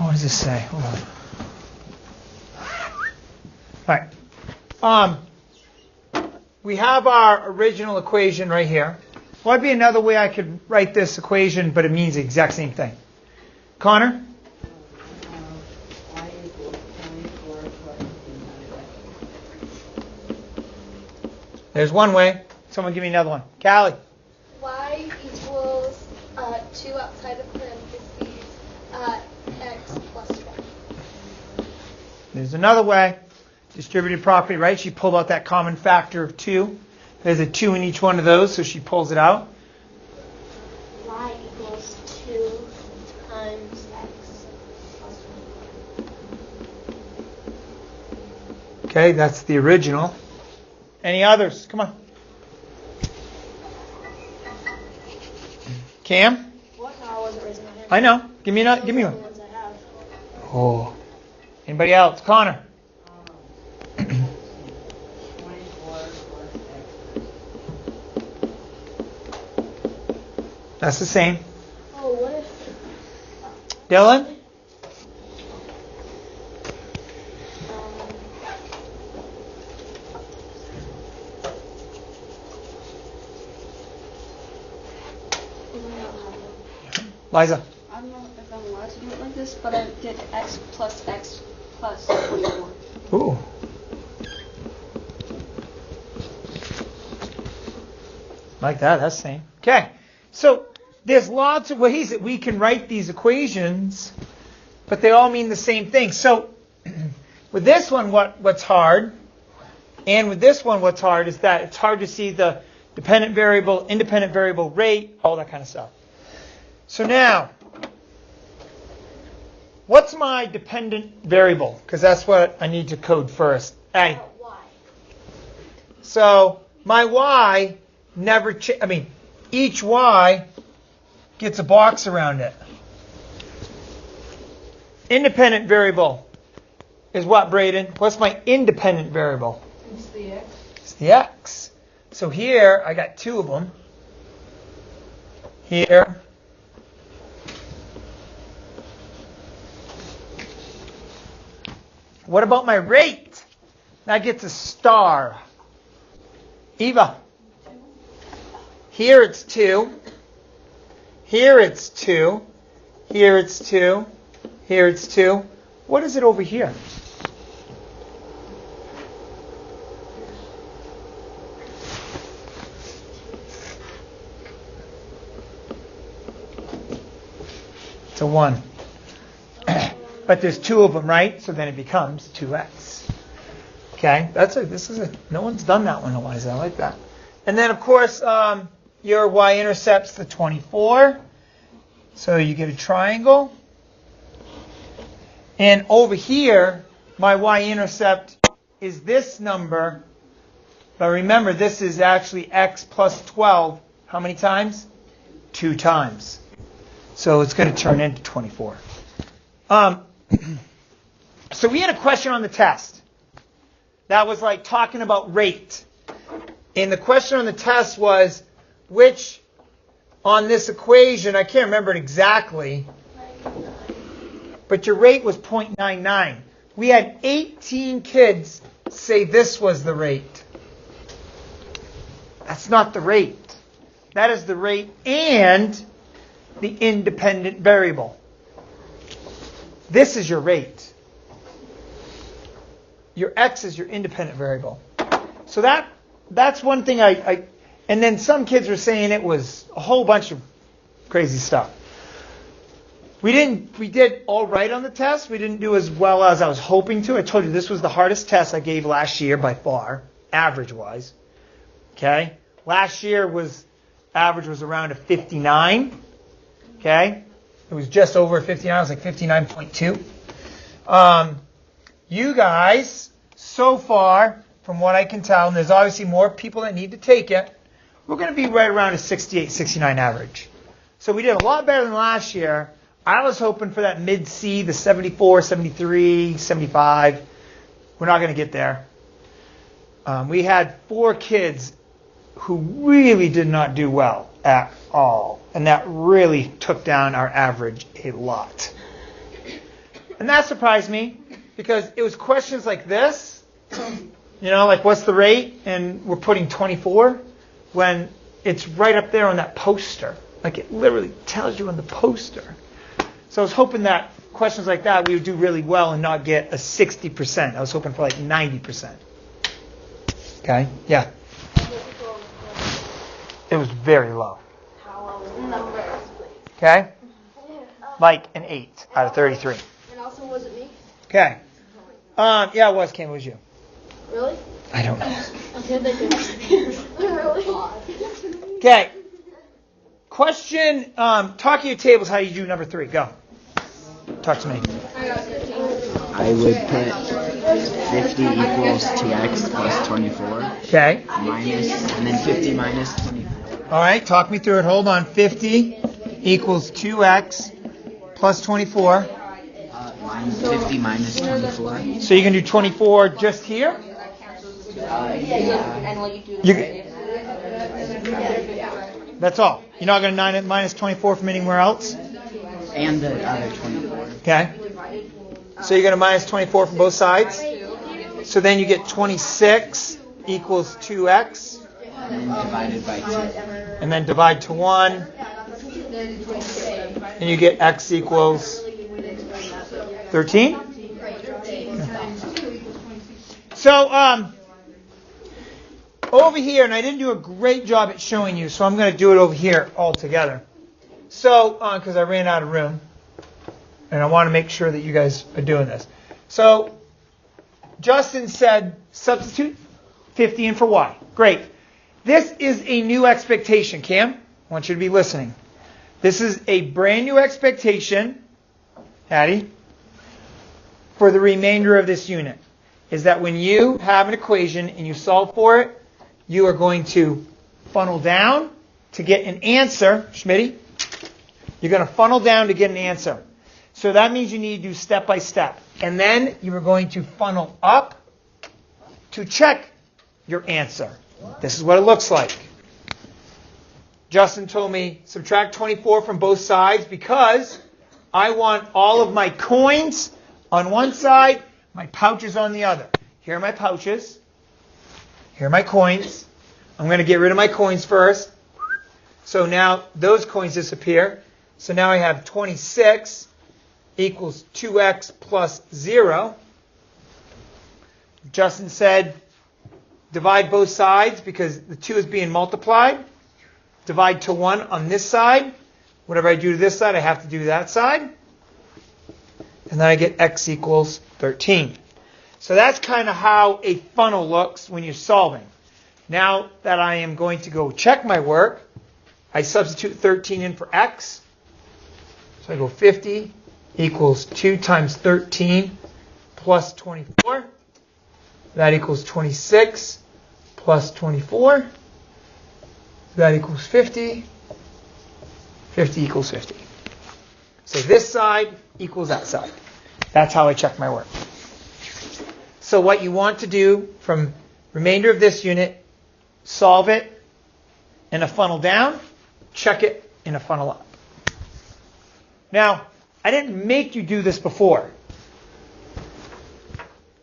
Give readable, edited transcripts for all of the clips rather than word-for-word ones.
what does this say? Hold on. All right. We have our original equation right here. What would be another way I could write this equation, but it means the exact same thing? Connor? Y equals 24 plus 200x. There's one way. Someone give me another one. Callie? Y equals 2 outside of parentheses, x plus 1. There's another way. Distributed property, right? She pulled out that common factor of 2. There's a 2 in each one of those, so she pulls it out. Y equals 2 times x plus 1. Okay, that's the original. Any others? Come on. Cam? What? No, I wasn't raising my hand. I know. Give me one. Those are the ones I have. Oh. Anybody else? Connor? 24 plus x. That's the same. Oh, what if... Dylan? Liza? I don't know if I'm allowed to do it like this, but I did x plus 24. Ooh. Like that, that's the same. Okay. So there's lots of ways that we can write these equations, but they all mean the same thing. So with this one, what's hard, and with this one, what's hard is that it's hard to see the dependent variable, independent variable rate, all that kind of stuff. So now, what's my dependent variable? Because that's what I need to code first. A. Y. So my y never each y gets a box around it. Independent variable is what, Braden? What's my independent variable? It's the x. It's the x. So here, I got 2 of them. Here. What about my rate? That gets a star. Eva. Here it's 2. Here it's 2. Here it's 2. Here it's 2. What is it over here? It's a 1. But there's 2 of them, right? So then it becomes 2x. Okay, no one's done that one, Eliza. I like that. And then, of course, your y-intercept's the 24. So you get a triangle. And over here, my y-intercept is this number. But remember, this is actually x plus 12. How many times? 2 times. So it's going to turn into 24. So we had a question on the test that was like talking about rate. And the question on the test was, which on this equation, I can't remember it exactly, but your rate was 0.99. We had 18 kids say this was the rate. That's not the rate. That is the rate and the independent variable. This is your rate. Your x is your independent variable. So that's one thing and then some kids were saying it was a whole bunch of crazy stuff. We did all right on the test. We didn't do as well as I was hoping to. I told you this was the hardest test I gave last year by far, average-wise. Okay? Last year average was around a 59. Okay? It was just over a 59. It was like 59.2. You guys, so far, from what I can tell, and there's obviously more people that need to take it, we're going to be right around a 68, 69 average. So we did a lot better than last year. I was hoping for that mid-C, the 74, 73, 75. We're not going to get there. We had 4 kids who really did not do well at all. And that really took down our average a lot. And that surprised me because it was questions like this, like what's the rate? And we're putting 24 when it's right up there on that poster. Like it literally tells you on the poster. So I was hoping that questions like that we would do really well and not get a 60%. I was hoping for like 90%. Okay? Yeah. It was very low. Okay? Like an 8 out of 33. And also, was it me? Okay. Yeah, it was, Cam. It was you. Really? I don't know. I said they did. Really? Okay. Question, talk to your tables how you do number 3. Go. Talk to me. I would put 50 equals 2x plus 24. Okay. And then 50 minus 24. All right, talk me through it. Hold on. 50 equals 2x plus 24. 50 minus 24. So you can do 24 just here? That's all. You're not going to minus 24 from anywhere else? And the other 24. Okay. So you're going to minus 24 from both sides. So then you get 26 equals 2x. And then divided by 2. And then divide to 1. And you get x equals 13. So over here, and I didn't do a great job at showing you, so I'm going to do it over here all together. So, because I ran out of room, and I want to make sure that you guys are doing this. So, Justin said substitute 50 in for y. Great. This is a new expectation, Cam. I want you to be listening. This is a brand new expectation, Hattie, for the remainder of this unit. Is that when you have an equation and you solve for it, you are going to funnel down to get an answer. Schmitty, you're going to funnel down to get an answer. So that means you need to do step by step. And then you are going to funnel up to check your answer. This is what it looks like. Justin told me subtract 24 from both sides because I want all of my coins on one side, my pouches on the other. Here are my pouches. Here are my coins. I'm going to get rid of my coins first. So now those coins disappear. So now I have 26 equals 2x plus 0. Justin said divide both sides because the 2 is being multiplied. Divide to 1 on this side. Whatever I do to this side, I have to do to that side. And then I get x equals 13. So that's kind of how a funnel looks when you're solving. Now that I am going to go check my work, I substitute 13 in for x. So I go 50 equals 2 times 13 plus 24. That equals 26 plus 24. That equals 50. 50 equals 50. So this side equals that side. That's how I check my work. So what you want to do from remainder of this unit, solve it in a funnel down, check it in a funnel up. Now, I didn't make you do this before.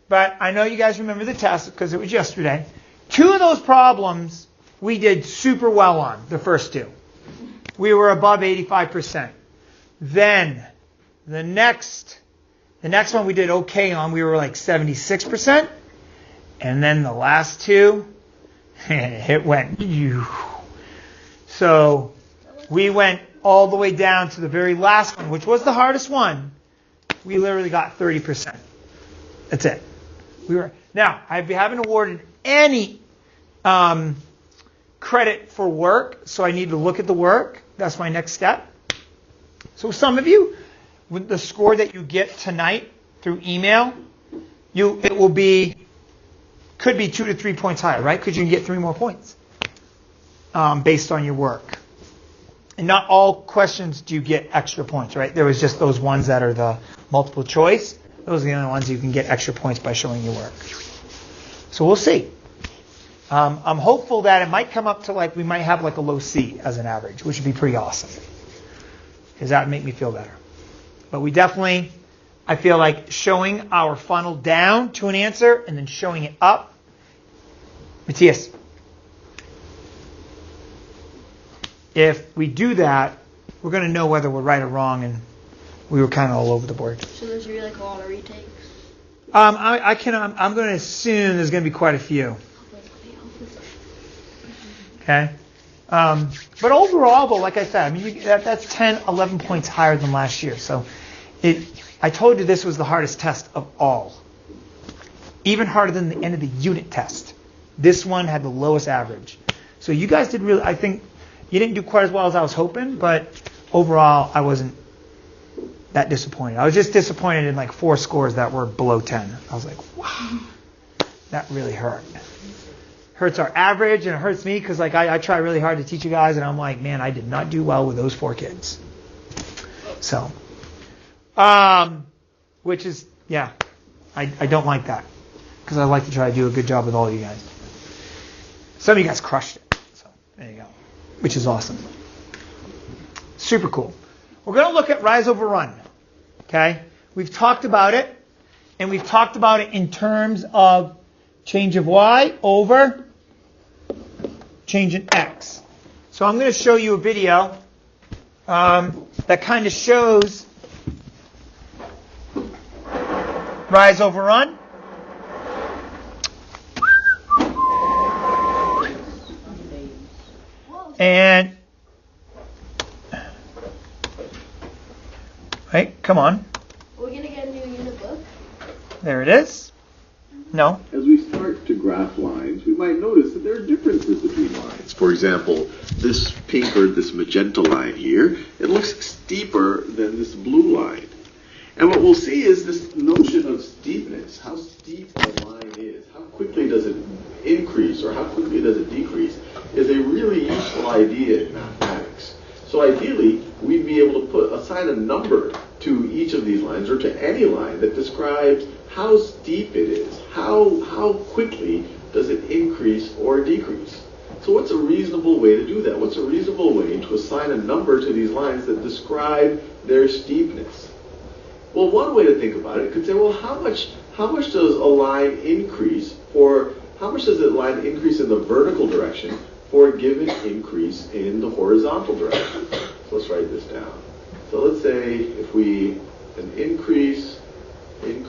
But I know you guys remember the test because it was yesterday. 2 of those problems we did super well on, the first 2. We were above 85%. Then the next one we did okay on, we were like 76%. And then the last 2, it went. So we went all the way down to the very last one, which was the hardest one. We literally got 30%. That's it. Now, I haven't awarded any credit for work, so I need to look at the work. That's my next step. So some of you, with the score that you get tonight through email, it will be, could be 2 to 3 points higher, right? Because you can get 3 more points based on your work. And not all questions do you get extra points, right? There was just those ones that are the multiple choice. Those are the only ones you can get extra points by showing your work. So we'll see. I'm hopeful that it might come up to we might have a low C as an average, which would be pretty awesome. Because that would make me feel better. But we definitely I feel like showing our funnel down to an answer and then showing it up. Matthias. If we do that, we're going to know whether we're right or wrong, and we were kind of all over the board. So there's really like a lot of retakes. I'm going to assume there's going to be quite a few. Okay. But overall, though, like I said, I mean, that's 10, 11 points higher than last year. So I told you this was the hardest test of all. Even harder than the end of the unit test. This one had the lowest average. So you guys did really, I think, you didn't do quite as well as I was hoping, but overall, I wasn't that disappointed. I was just disappointed in like 4 scores that were below 10. I was like, wow, that really hurt. Hurts our average, and it hurts me because like I try really hard to teach you guys, and I'm like, man, I did not do well with those 4 kids. So, which is, yeah, I don't like that because I like to try to do a good job with all of you guys. Some of you guys crushed it, so there you go, which is awesome. Super cool. We're going to look at rise over run. Okay, we've talked about it, and we've talked about it in terms of change of y over change in x. So I'm going to show you a video that kind of shows rise over run. And, right, come on. Are we going to get a new unit book? There it is. No. As we start to graph lines, we might notice that there are differences between lines. For example, this pink or this magenta line here, it looks steeper than this blue line. And what we'll see is this notion of steepness, how steep a line is, how quickly does it increase or how quickly does it decrease, is a really useful idea in mathematics. So ideally, we'd be able to assign a number to each of these lines or to any line that describes how steep it is, how quickly does it increase or decrease. So what's a reasonable way to do that? What's a reasonable way to assign a number to these lines that describe their steepness? Well, one way to think about it could say, well, how much does a line increase how much does a line increase in the vertical direction for a given increase in the horizontal direction? So let's write this down. So let's say if an increase in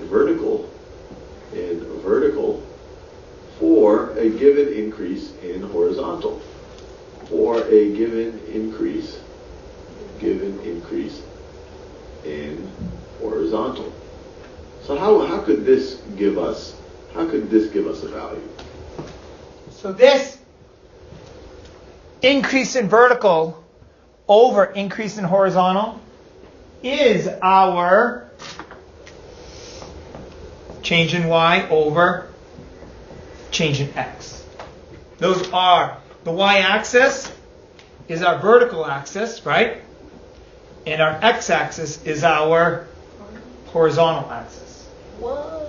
vertical for a given increase in horizontal, for a given increase in horizontal. So how could this give us a value? So this increase in vertical over increase in horizontal is our change in y over change in x. Those are, the y-axis is our vertical axis, right? And our x-axis is our horizontal axis. Whoa.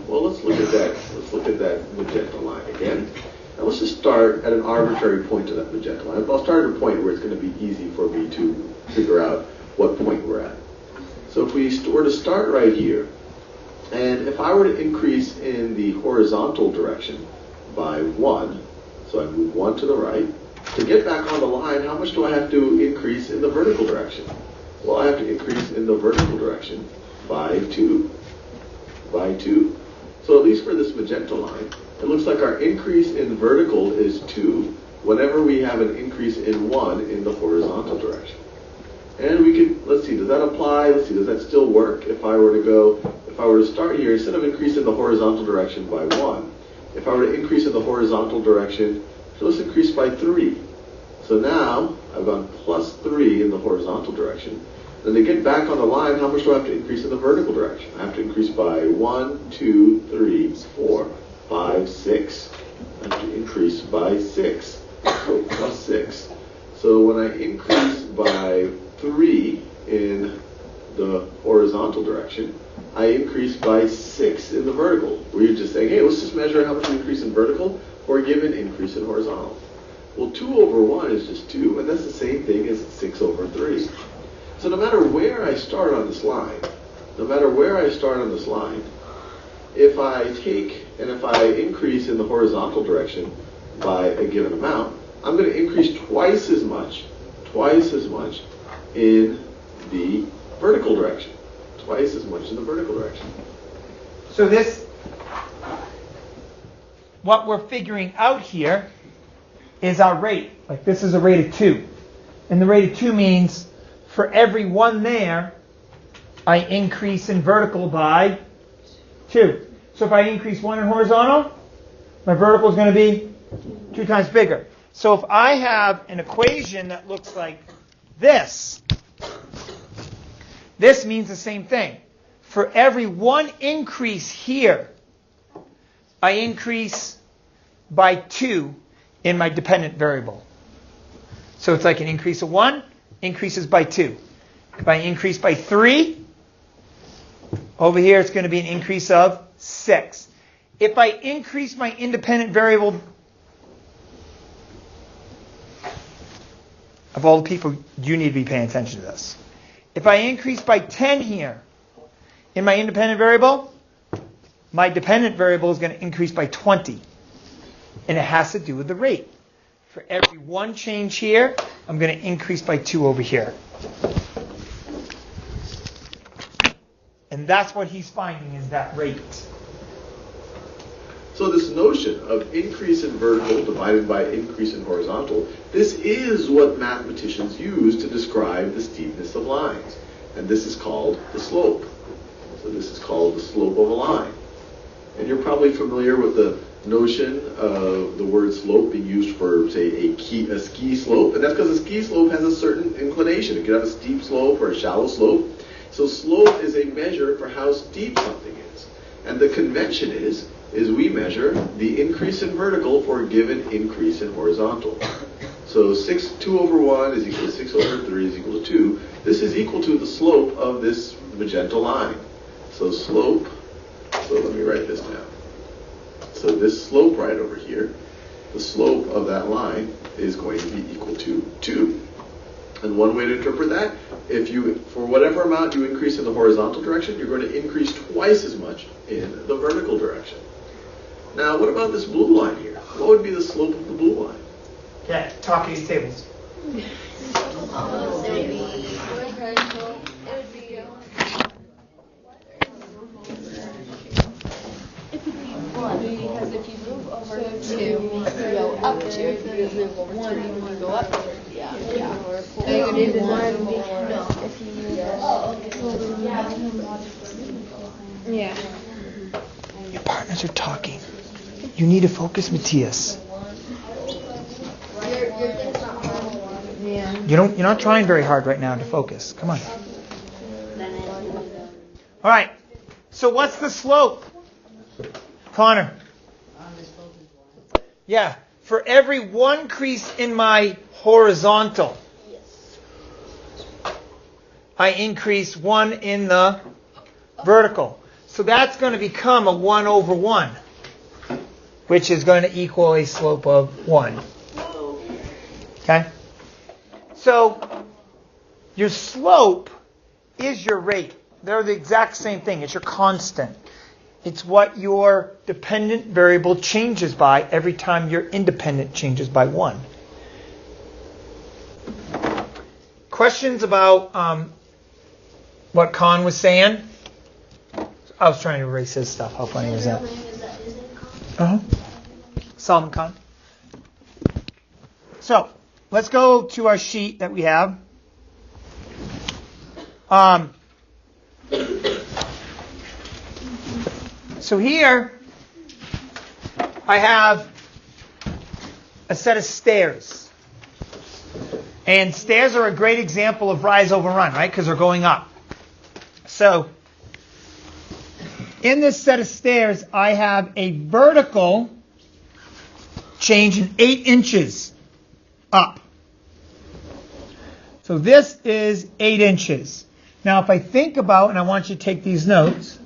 Well, let's look at that. Let's look at that magenta line again. Now let's just start at an arbitrary point to that magenta line. I'll start at a point where it's going to be easy for me to figure out what point we're at. So if we were to start right here, and if I were to increase in the horizontal direction by 1, so I move 1 to the right, to get back on the line, how much do I have to increase in the vertical direction? Well, I have to increase in the vertical direction by 2. So at least for this magenta line, it looks like our increase in vertical is 2 whenever we have an increase in 1 in the horizontal direction. And we could, let's see, does that apply? Let's see, does that still work if I were to start here, instead of increasing the horizontal direction by 1, if I were to increase in the horizontal direction, so let's increase by 3. So now I've gone plus 3 in the horizontal direction. Then to get back on the line, how much do I have to increase in the vertical direction? I have to increase by 1, 2, 3, 4, 5, 6. I have to increase by 6. So plus 6. So when I increase by 3 in the horizontal direction, I increase by 6 in the vertical. We're just saying, hey, let's just measure how much we increase in vertical for a given increase in horizontal. Well, 2 over 1 is just 2, and that's the same thing as 6 over 3. So no matter where I start on this line, if I take and if I increase in the horizontal direction by a given amount, I'm going to increase twice as much in the vertical direction. So this, what we're figuring out here is our rate. Like this is a rate of 2. And the rate of 2 means for every 1 there, I increase in vertical by 2. So if I increase 1 in horizontal, my vertical is going to be 2 times bigger. So if I have an equation that looks like this means the same thing. For every 1 increase here, I increase by 2 in my dependent variable. So it's like an increase of 1 increases by 2. If I increase by 3, over here it's going to be an increase of 6. If I increase my independent variable, of all the people, you need to be paying attention to this. If I increase by 10 here in my independent variable, my dependent variable is going to increase by 20. And it has to do with the rate. For every 1 change here, I'm going to increase by 2 over here. And that's what he's finding is that rate. So this notion of increase in vertical divided by increase in horizontal, this is what mathematicians use to describe the steepness of lines. And this is called the slope. So this is called the slope of a line. And you're probably familiar with the notion of the word slope being used for, say, a ski slope. And that's because a ski slope has a certain inclination. It can have a steep slope or a shallow slope. So slope is a measure for how steep something is. And the convention is we measure the increase in vertical for a given increase in horizontal. So 2 over 1 is equal to 6 over 3 is equal to 2. This is equal to the slope of this magenta line. So slope, so let me write this down. So this slope right over here, the slope of that line is going to be equal to 2. And one way to interpret that, if you, for whatever amount you increase in the horizontal direction, you're going to increase twice as much in the vertical direction. Now, what about this blue line here? What would be the slope of the blue line? Okay, talk to these tables. Because if you move over 2, you go up 2. If you move over 3, you go up 2. Yeah. Yeah. Your partners are talking. You need to focus, Matthias. Yeah. You're not trying very hard right now to focus. Come on. All right. So what's the slope? Connor. Yeah. For every 1 increase in my horizontal, I increase 1 in the vertical. So that's going to become a 1 over 1, which is going to equal a slope of 1. Okay? So your slope is your rate. They're the exact same thing. It's your constant. It's what your dependent variable changes by every time your independent changes by 1. Questions about what Con was saying? I was trying to erase his stuff. How funny was that? Uh-huh. Solomon Con. So, let's go to our sheet that we have. So here, I have a set of stairs. And stairs are a great example of rise over run, right? Because they're going up. So, in this set of stairs, I have a vertical change in 8 inches up. So this is 8 inches. Now, if I think about, and I want you to take these notes,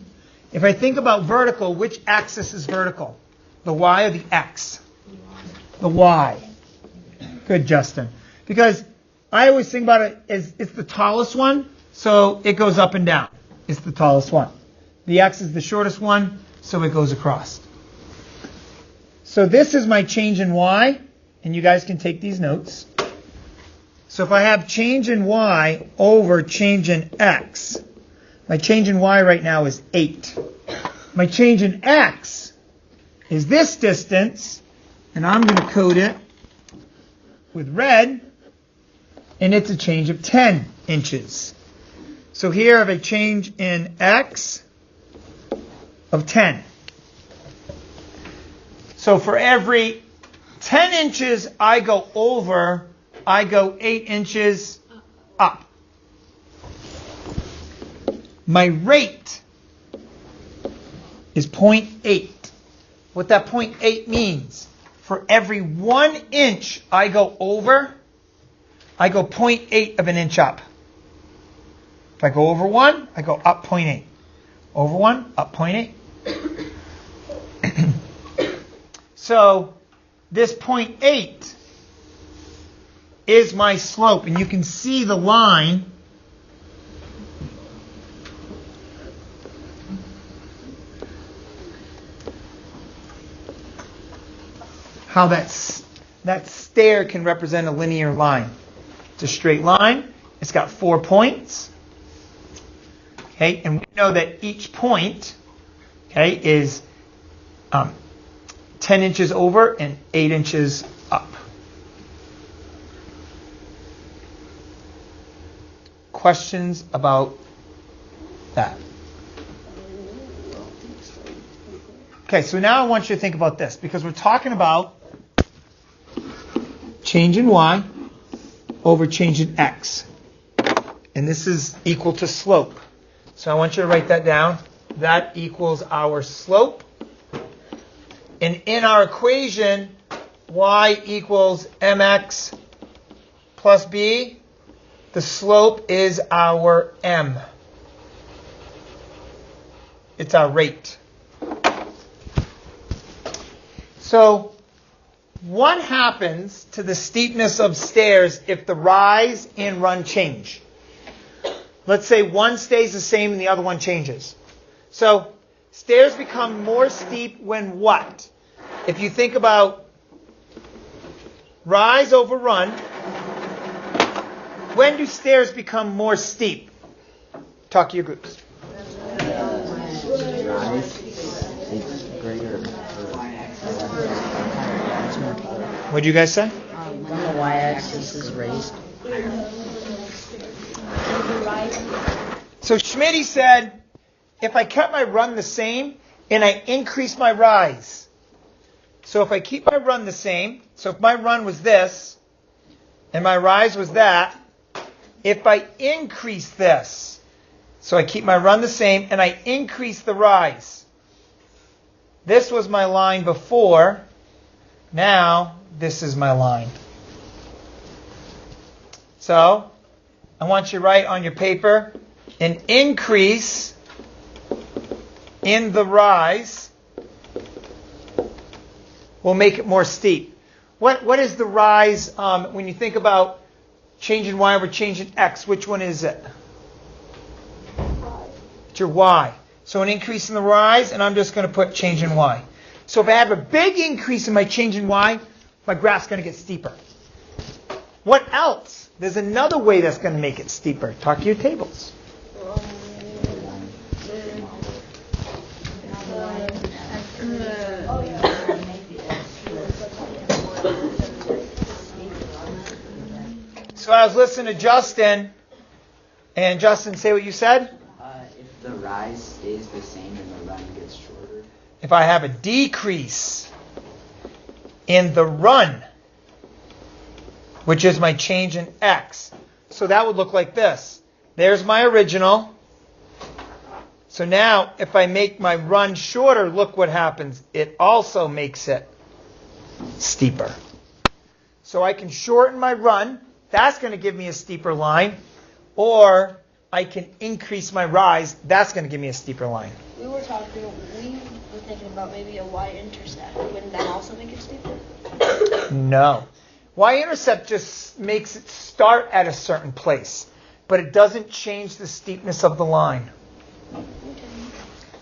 if I think about vertical, which axis is vertical? The Y or the X? The Y. Good, Justin. Because I always think about it as it's the tallest one, so it goes up and down. It's the tallest one. The x is the shortest one, so it goes across. So this is my change in y, and you guys can take these notes. So if I have change in y over change in x, my change in y right now is 8. My change in x is this distance, and I'm going to code it with red, and it's a change of 10 inches. So here I have a change in x of 10. So for every 10 inches I go over, I go 8 inches up. My rate is 0.8. What that 0.8 means, for every 1 inch I go over, I go 0.8 of an inch up. If I go over 1, I go up 0.8. Over 1, up 0.8. So this 0.8 is my slope, and you can see the line how that stair can represent a linear line. It's a straight line. It's got 4 points. Okay, and we know that each point, okay, is 10 inches over and 8 inches up. Questions about that? Okay, so now I want you to think about this, because we're talking about change in y over change in x. And this is equal to slope. So I want you to write that down. That equals our slope. And in our equation, y equals mx plus b. The slope is our m. It's our rate. So what happens to the steepness of stairs if the rise and run change? Let's say one stays the same and the other one changes. So stairs become more steep when what? If you think about rise over run, when do stairs become more steep? Talk to your groups. What did you guys say? When the y-axis is raised. So Schmitty said, if I kept my run the same and I increase my rise. So if I keep my run the same, so if my run was this and my rise was that, if I increase this, so I keep my run the same and I increase the rise. This was my line before. Now this is my line. So I want you to write on your paper an increase in the rise will make it more steep. What is the rise when you think about change in y over change in x? Which one is it? It's your y. So an increase in the rise, and I'm just going to put change in y. So if I have a big increase in my change in y, my graph's going to get steeper. What else? There's another way that's going to make it steeper. Talk to your tables. So I was listening to Justin, and Justin, say what you said. If the rise stays the same and the run gets shorter. If I have a decrease in the run, which is my change in x, so that would look like this. There's my original. So now, if I make my run shorter, look what happens. It also makes it steeper. So I can shorten my run. That's going to give me a steeper line. Or I can increase my rise. That's going to give me a steeper line. We were thinking about maybe a y-intercept. Wouldn't that also make it steeper? No. Y-intercept just makes it start at a certain place, but it doesn't change the steepness of the line.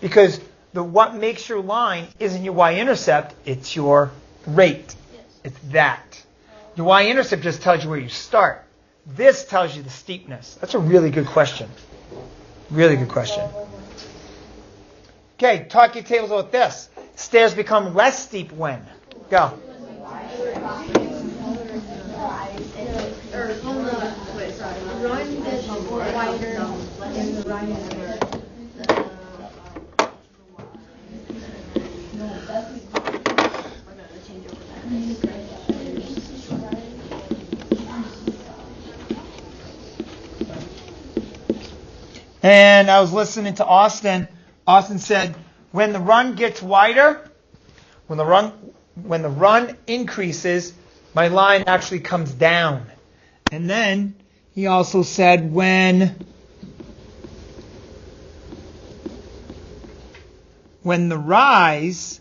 Because what makes your line isn't your y-intercept, it's your rate. It's that. Your y-intercept just tells you where you start. This tells you the steepness. That's a really good question. Really good question. Okay, talk your tables about this. Stairs become less steep when? Go. Run gets wider and the run is And I was listening to Austin. Austin said, when the run gets wider, when the run increases, my line actually comes down. And then he also said when the rise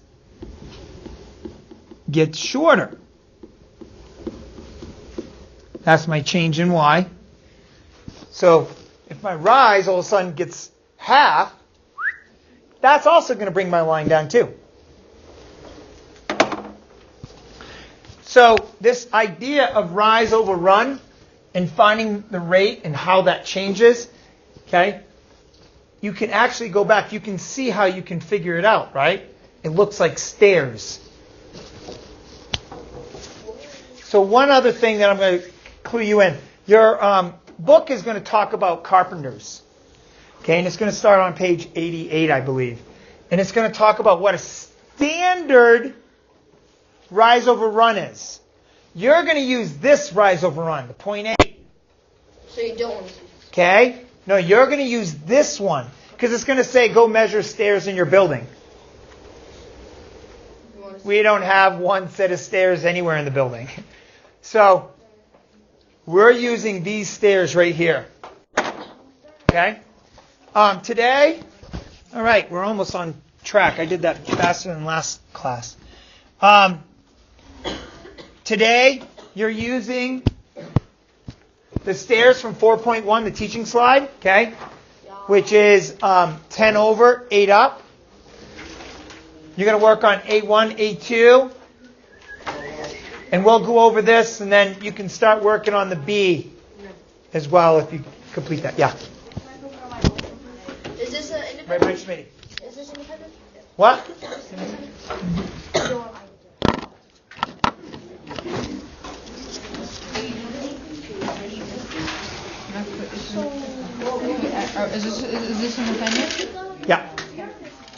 gets shorter. That's my change in Y. So if my rise all of a sudden gets half, that's also going to bring my line down too. So this idea of rise over run and finding the rate and how that changes, okay, you can actually go back. You can see how you can figure it out, right? It looks like stairs. So one other thing that I'm going to clue you in. Your book is going to talk about carpenters. Okay, and it's going to start on page 88, I believe. And it's going to talk about what a standard rise over run is. You're going to use this rise over run, the 0.8. So you don't want to. Okay? No, you're going to use this one because it's going to say go measure stairs in your building. We don't have one set of stairs anywhere in the building. So we're using these stairs right here. Okay? Today, all right, we're almost on track. I did that faster than last class. Today, you're using the stairs from 4.1, the teaching slide, okay, which is 10 over, 8 up. You're going to work on A1, A2, and we'll go over this, and then you can start working on the B as well if you complete that. Yeah. Is this an independent? Right, Rich Smitty. Is this independent? What? Is this independent? Yeah.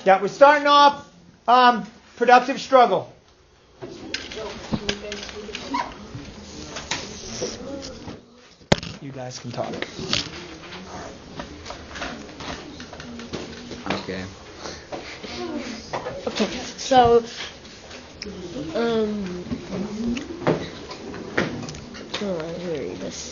Yeah, we're starting off productive struggle. You guys can talk. Okay. Okay, so, let me read this.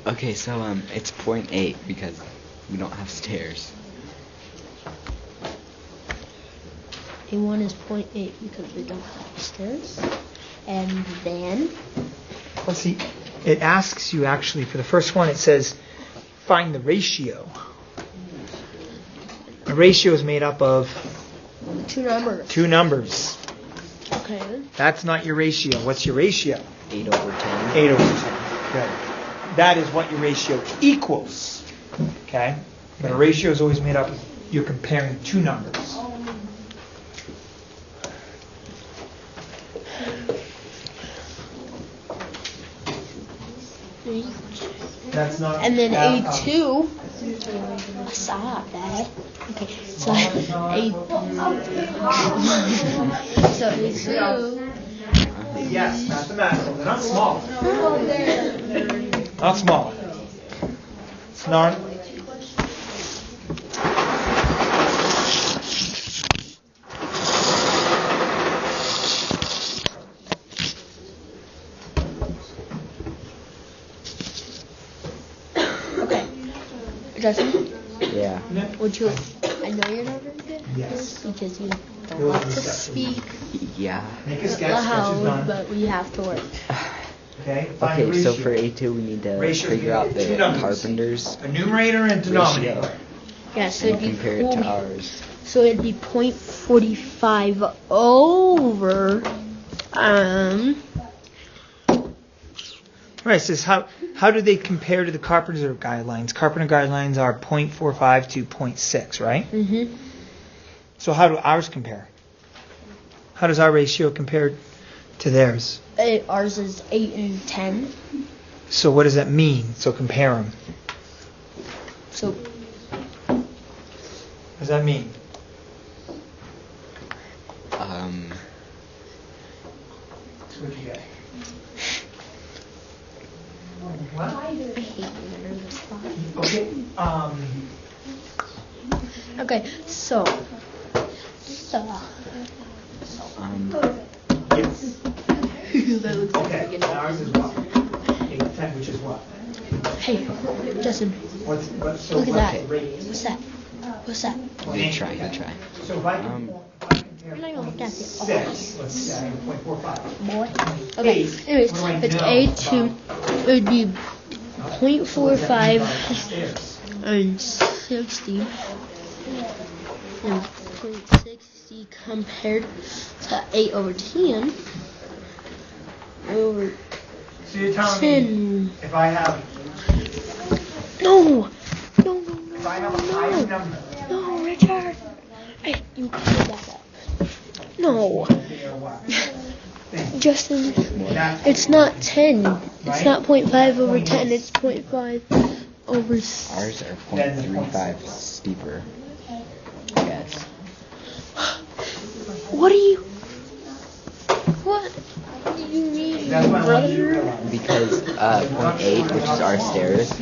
Okay, so it's 0.8 because we don't have stairs. A1 is 0.8 because we don't have stairs. And then, Let's see. It asks you actually, for the first one, it says, find the ratio. A ratio is made up of two numbers. two numbers. Okay. That's not your ratio. What's your ratio? 8 over 10. 8 over 10. Good. That is what your ratio equals. Okay? But a ratio is always made up of, you're comparing two numbers. That's not. And then A2. Stop that. Okay, so A2. Yes, mathematical. They're not small. Not small. It's not. Okay. Justin, Yeah. would you? I know you're not very good. Yes. Because you don't like to speak Yeah. Make a sketch. Sketch is loud, done. but we have to work. Okay. Find Okay, the so ratio. for A2 we need to Ratio figure out two the numbers. carpenter's A numerator and denominator. ratio Yeah, so and it'd be compare it to ours. So it'd be 0.45 over Right. It says how do they compare to the carpenter guidelines? Carpenter guidelines are 0.45 to 0.6, right? mhm. So how do ours compare? How does our ratio compare to theirs? Ours is 8 and 10. So what does that mean? So compare them. So What does that mean? What you got? What? I hate being in this spot. Okay. Okay, so Yes. that looks like Okay. freaking- Ours is what? 8, 10, which is what? Hey, Justin, So look at what's that. the rate? What's that? What's that? Good try. So if I You're not even looking at it. 6, let's say 0.45. Boy. Okay. Anyways, What do I it's know A2. It would be 0.45 Stairs. and 60. And 0.60 compared to 8 over 10. Over So you're telling me 10. if I have No! if I have a higher number, No, Richard! Hey, you can do that up. No. or what? Justin, That's it's not 10. It's not 0.5 over 10. It's 0.5 over... Ours are 0.35 steeper. I guess. What do you mean, That's what I want you to brother? realize. Because 0.8, which is our stairs,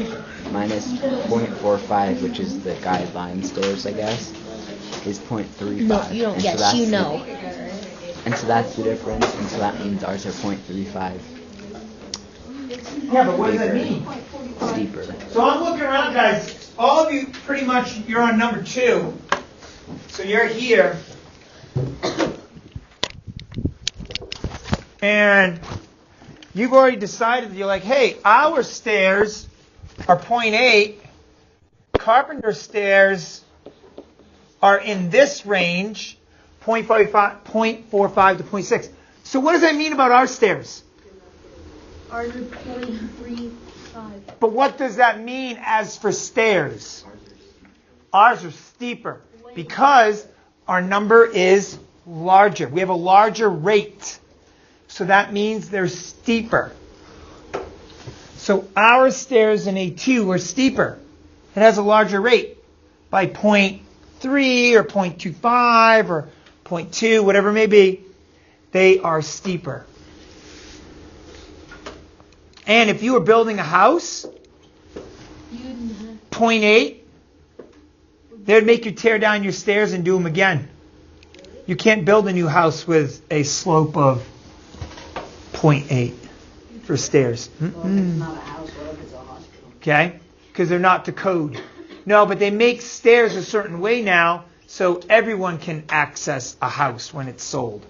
minus 0.45, which is the guideline stairs, I guess, is 0.35. No, you don't And so guess. that's You the- know. And so that's the difference, and so that means ours are 0.35 Yeah, but what does that mean? steeper. So I'm looking around, guys. All of you, pretty much, you're on number 2. So you're here. And you've already decided that you're like, hey, our stairs are 0.8. Carpenter stairs are in this range, 0.45 to 0.6. So what does that mean about our stairs? Ours are 0.35. But what does that mean as for stairs? Ours are steeper because our number is larger. We have a larger rate. So that means they're steeper. So our stairs in A2 are steeper. It has a larger rate by 0.3 or 0.25 or 0.2, whatever it may be. They are steeper. And if you were building a house, 0.8, they'd make you tear down your stairs and do them again. You can't build a new house with a slope of 0.8 for stairs. Okay? Because they're not to code. No, but they make stairs a certain way now so everyone can access a house when it's sold.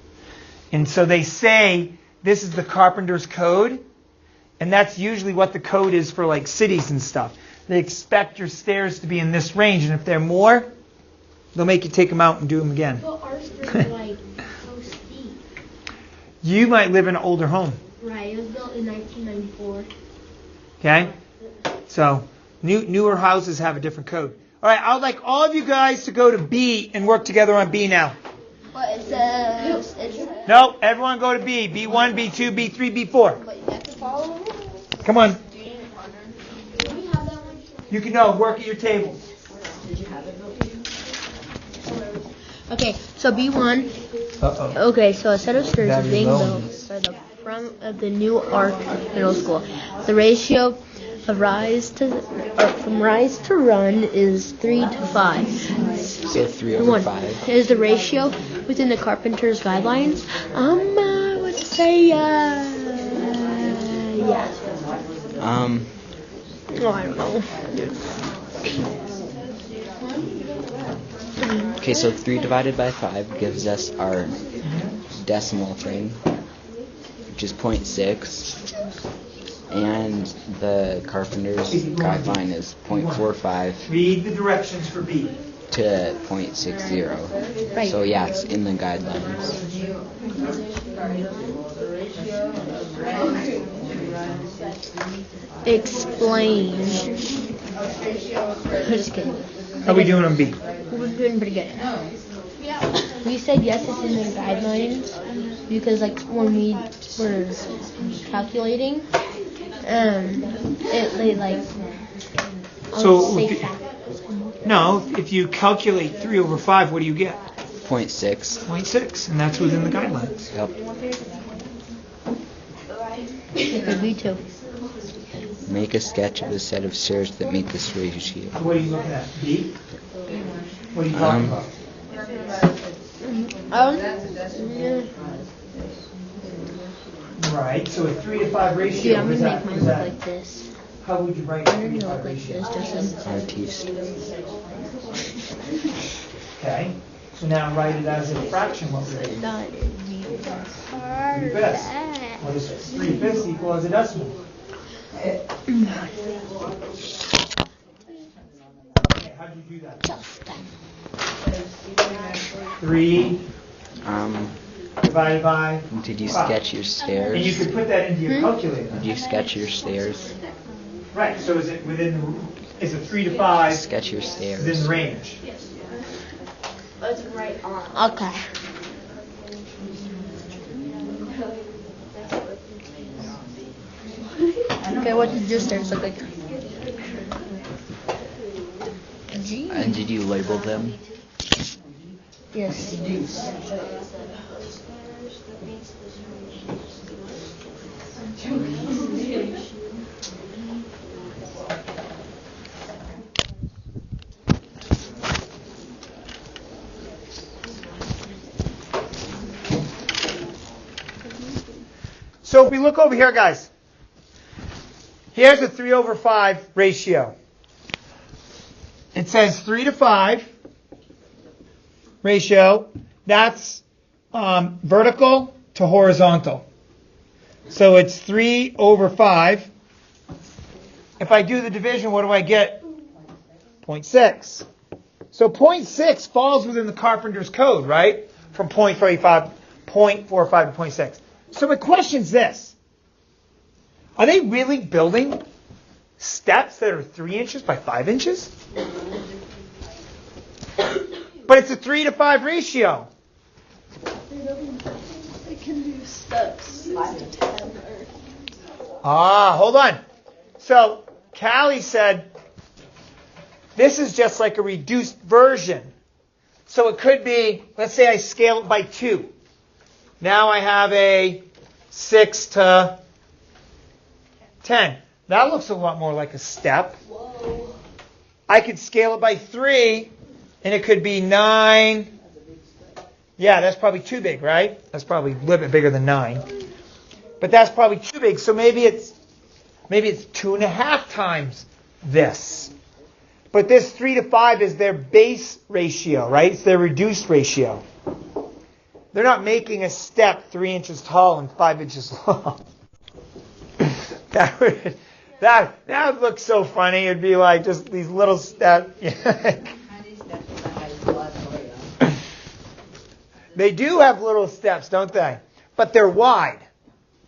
And so they say this is the carpenter's code. And that's usually what the code is for like cities and stuff. They expect your stairs to be in this range, and if they're more, they'll make you take them out and do them again. Well, ours are like so steep. You might live in an older home, Right, it was built in 1994. okay? So newer houses have a different code. All right, I'd like all of you guys to go to B and work together on B now. But it says No, everyone go to B. B1, B2, B3, B4. but you have to follow the rules. Come on. Do you need a partner? You can know. Work at your table. Okay, so B1. Uh-oh. Okay, so a set of stairs is being Battery built by the front of the new Arc Middle School. The ratio of from rise to run is 3 to 5. So 3 over 1 5. is the ratio within the carpenter's guidelines. I would say, yeah. Oh, I don't know. Okay, so 3 divided by 5 gives us our decimal thing, which is 0.6. And the carpenter's guideline is 0.45 Read the directions for B. to 0.60. Right. So yeah, it's in the guidelines. Explain. Just kidding. How are we doing on B? We're doing pretty good. We said yes, it's in the guidelines because like when we were calculating, it like So say if you- fact. No, if you calculate 3 over 5, what do you get? 0.6. 0.6, and that's within the guidelines. Yep. It could be too. Make a sketch of a set of stairs that meet this ratio. What are you looking at? B? What are you talking about? Yeah. Right, so a 3 to 5 ratio. Dude, I'm is gonna that, make mine is look that, like this. how would you write a I'm 3 to gonna 5 look like ratio? this, Justin. Artiste. Okay, so now write it as a fraction. What would it be? 3/5. What is this? 3/5 equal as a decimal. Okay, how'd you do that? 3 divided by Did you 5. sketch your And you stairs? could put that into your calculator. Did you sketch your stairs? Right, so is it within the, is it 3 to 5 Sketch your within stairs. the range? Okay. Okay, what did your stairs look like? G. And did you label them? Yes. So if we look over here, guys, here's a 3 over 5 ratio. It says 3 to 5 ratio. That's vertical to horizontal. So it's 3 over 5. If I do the division, what do I get? 0.6. So 0.6 falls within the carpenter's code, right? From 0.45 to 0.6. So my question's this. Are they really building steps that are 3 inches by 5 inches? But it's a 3 to 5 ratio. They can do steps 5 to 10 Hold on. So Callie said this is just like a reduced version. So it could be, let's say I scale it by 2. Now I have a 6 to 10. That looks a lot more like a step. Whoa. I could scale it by 3, and it could be 9. Yeah, that's probably too big, right? That's probably a little bit bigger than 9. But that's probably too big, so maybe it's 2.5 times this. But this 3 to 5 is their base ratio, right? It's their reduced ratio. They're not making a step 3 inches tall and 5 inches long. That would look so funny. It'd be like just these little steps. They do have little steps, don't they? But they're wide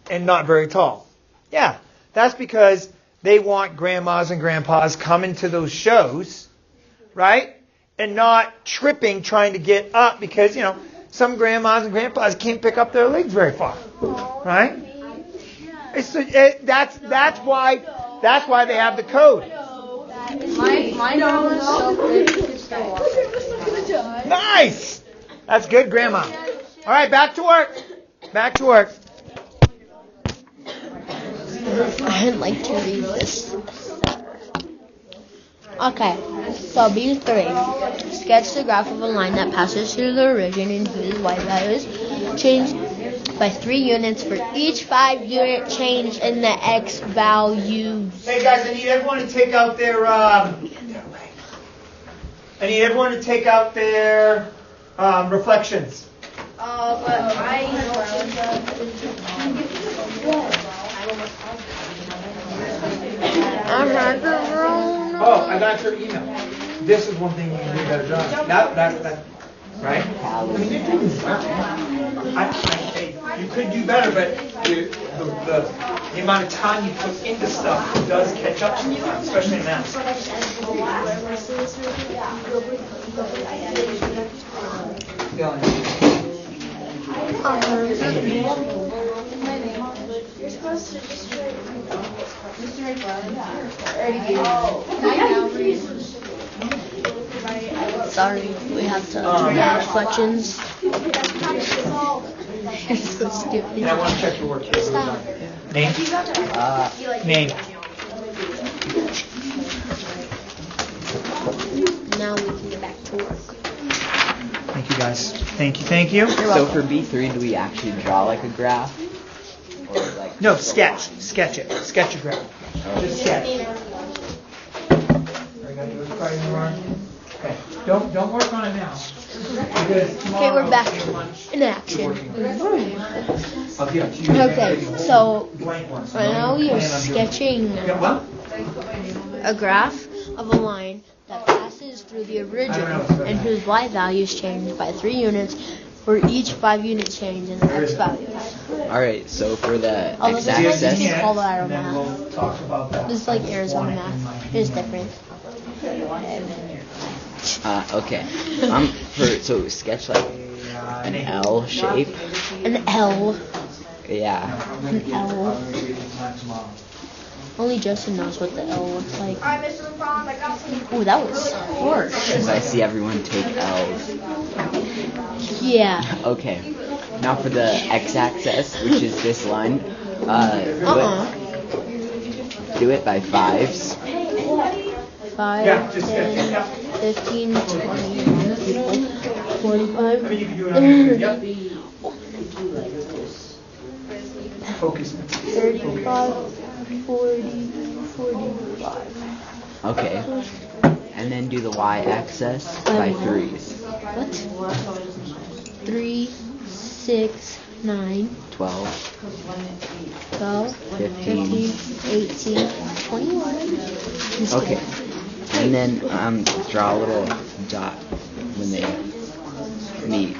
and not very tall. Yeah, that's because they want grandmas and grandpas coming to those shows, right? And not tripping trying to get up because, some grandmas and grandpas can't pick up their legs very far, right? That's why they have the code. My dog is so big, you could still walk it. Nice. That's good, Grandma. All right, back to work. Back to work. I'd like to read this. Okay, so B3. Sketch the graph of a line that passes through the origin and whose y values change by 3 units for each 5-unit change in the x values. Hey guys, I need everyone to take out their I need everyone to take out their reflections. But I Oh, I got your email. This is one thing you can do better job. That, right? I mean, you're doing well. You could do better, but the amount of time you put into stuff does catch up sometimes, especially in math. You're supposed to just try. Sorry, we have to do reflections. You're so stupid. And I want to check your work here. Name? Name. Now we can get back to work. Thank you, guys. Thank you. So for B3, do we actually draw like a graph? Or like No, sketch it. Sketch a graph. Just sketch. Okay. Don't work on it now. Okay, we're back in action. Okay, so right now we are sketching a graph of a line that passes through the origin and whose y values change by 3 units for each 5 unit change in the x values. Alright, so for the Although x this might just be axis, Colorado math. This is like Arizona math. It's different. okay. So sketch like an L shape. An L. Yeah. An L. Only Justin knows what the L looks like. Ooh, that was harsh. Because I see everyone take L's. Yeah. Okay. Now for the x-axis, which is this line, do it by 5s. 5, 10, 15, 20, 45. Focus. 35, 40, 45. Okay. And then do the y-axis by 3s. What? 3, 6, 9, 12, 12, 15. 18, 21. Okay. And then draw a little dot when they meet.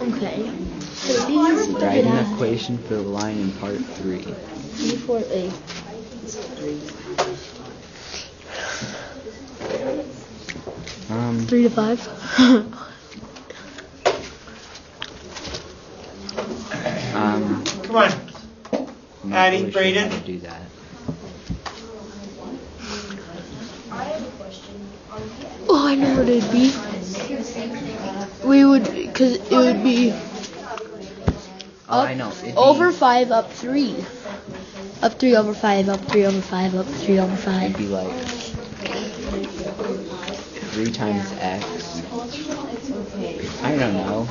Okay. So these Write an equation for the line in part 3. B4A. Um, 3 to 5. Come on. I'm not Addie, really sure Brayden. how to do that. Oh, I know what it'd be. We would, because it would be Oh, I know. It'd be- over 5 up 3. Up 3 over 5, up 3 over 5, up 3 over 5. It'd be like 3 times x. I don't know.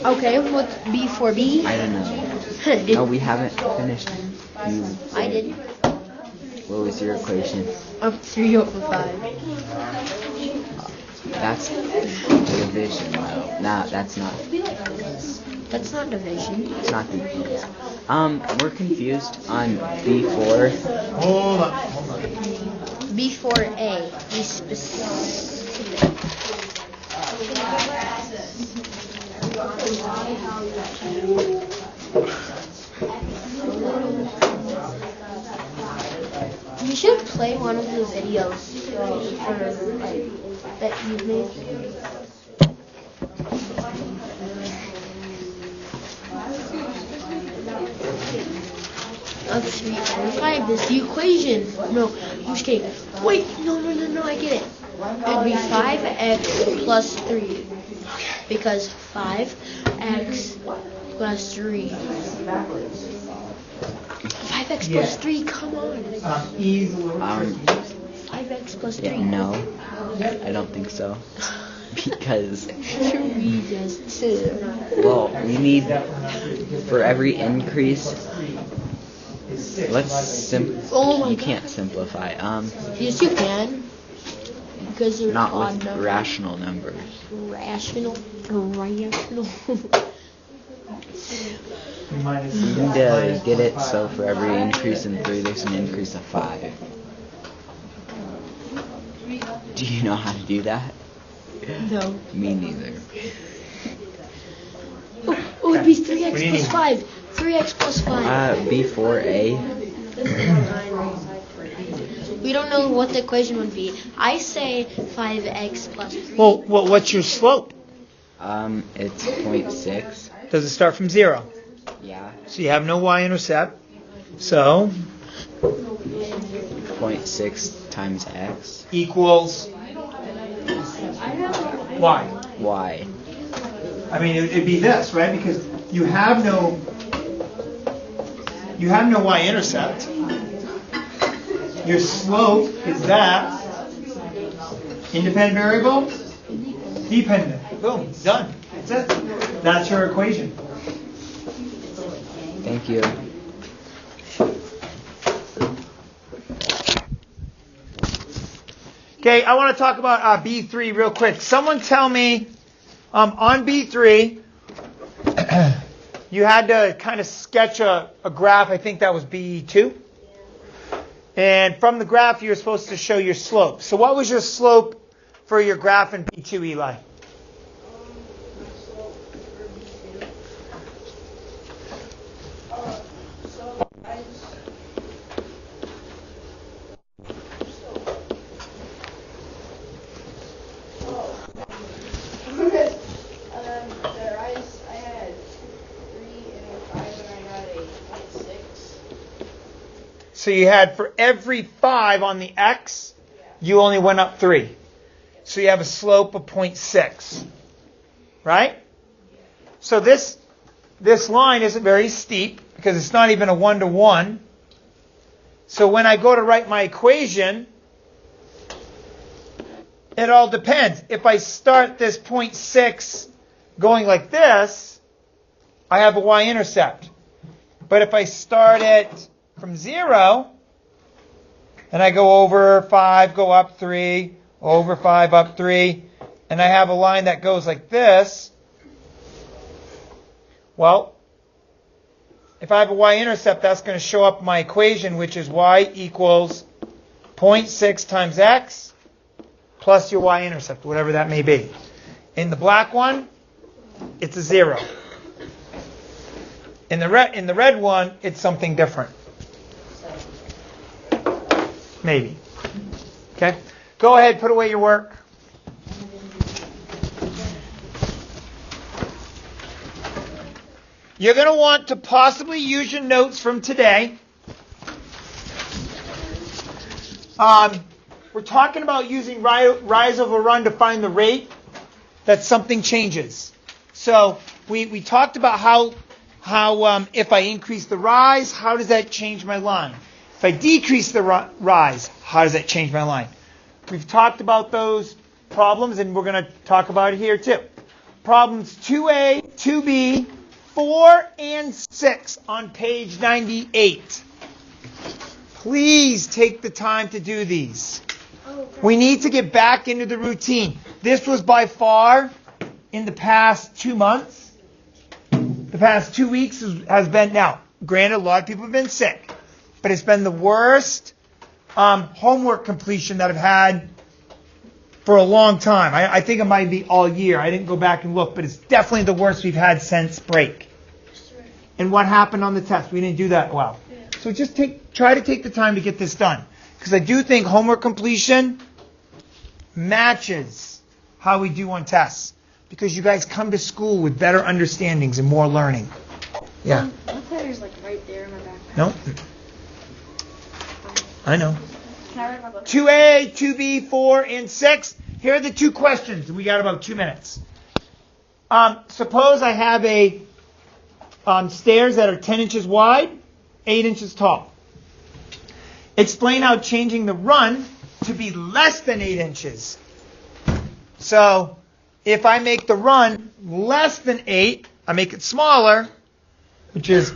Okay, what's B for B? I don't know. No, we haven't finished. I did. What was your equation? Up 3 over 5. That's division. No, nah, that's not. That's not division. It's not confused. We're confused on B4. Hold on. B4A. Be specific. You should play one of the videos that you made. of 3 over 5 is the equation. No, I'm just kidding. Wait, no, I get it. It'd be 5x plus 3. Because 5x plus 3. 5x plus 3, come on. 5x plus 3. No, I don't think so. Because, We just said. well, we need, for every increase, Oh my you God. can't simplify. Yes, you can. Because they're Not odd with numbers. rational numbers. Rational. We need to get it so for every increase in 3, there's an increase of 5. Do you know how to do that? No. Me neither. Oh, it'd be 3x plus 5. 3x plus 5. B4A. We don't know what the equation would be. I say 5x plus 3. Well, what's your slope? It's 0.6. Does it start from 0? Yeah. So you have no y-intercept. So 0.6 times x. equals y. Y. I mean, it'd be this, right? Because you have no y-intercept. Your slope is that. Independent variable, dependent. Boom, done. That's it. That's your equation. Thank you. Okay, I want to talk about B3 real quick. Someone tell me, on B3, you had to kind of sketch a graph. I think that was B2. And from the graph, you're supposed to show your slope. So what was your slope for your graph in B2, Eli? So you had for every 5 on the x, you only went up 3. So you have a slope of 0.6. Right? So this line isn't very steep because it's not even a 1-to-1. So when I go to write my equation, it all depends. If I start this 0.6 going like this, I have a y-intercept. But if I start it from 0, and I go over 5, go up 3, over 5, up 3, and I have a line that goes like this, well, if I have a y-intercept, that's going to show up in my equation, which is y equals 0.6 times x plus your y-intercept, whatever that may be. In the black one, it's a 0. In the red one, it's something different. Maybe. Okay? Go ahead, put away your work. You're going to want to possibly use your notes from today. We're talking about using rise over run to find the rate that something changes. So we talked about how if I increase the rise, how does that change my line? If I decrease the rise, how does that change my line? We've talked about those problems, and we're going to talk about it here too. Problems 2A, 2B, 4, and 6 on page 98. Please take the time to do these. We need to get back into the routine. This was by far, in the past 2 months, the past 2 weeks has been, now, granted, a lot of people have been sick, but it's been the worst homework completion that I've had for a long time. I think it might be all year. I didn't go back and look, but it's definitely the worst we've had since break. And what happened on the test? We didn't do that well. So just try to take the time to get this done. Because I do think homework completion matches how we do on tests. Because you guys come to school with better understandings and more learning. Yeah. My planner's like right there in my backpack. No? I know. Can I write my book? 2A, 2B, 4, and 6. Here are the two questions. We got about 2 minutes. Suppose I have a stairs that are 10 inches wide, 8 inches tall. Explain how changing the run to be less than 8 inches. So if I make the run less than 8, I make it smaller, which is,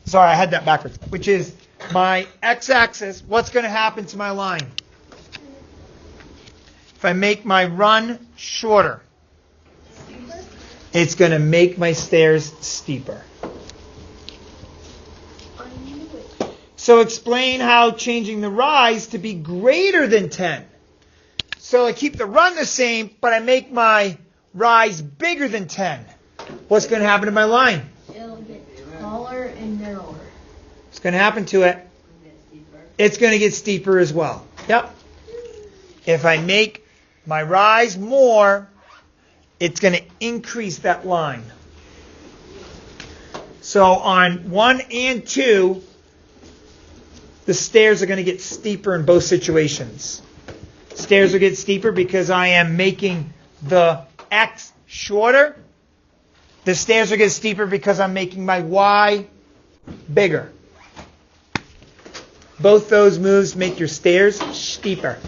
sorry, I had that backwards, which is my x-axis. What's going to happen to my line? If I make my run shorter, it's going to make my stairs steeper. So explain how changing the rise to be greater than 10. So I keep the run the same, but I make my rise bigger than 10. What's going to happen to my line? It'll get taller and narrower. What's going to happen to it? It's going to get steeper as well. Yep. If I make my rise more, it's going to increase that line. So on 1 and 2, the stairs are going to get steeper in both situations. Stairs will get steeper because I am making the x shorter. The stairs will get steeper because I'm making my y bigger. Both those moves make your stairs steeper.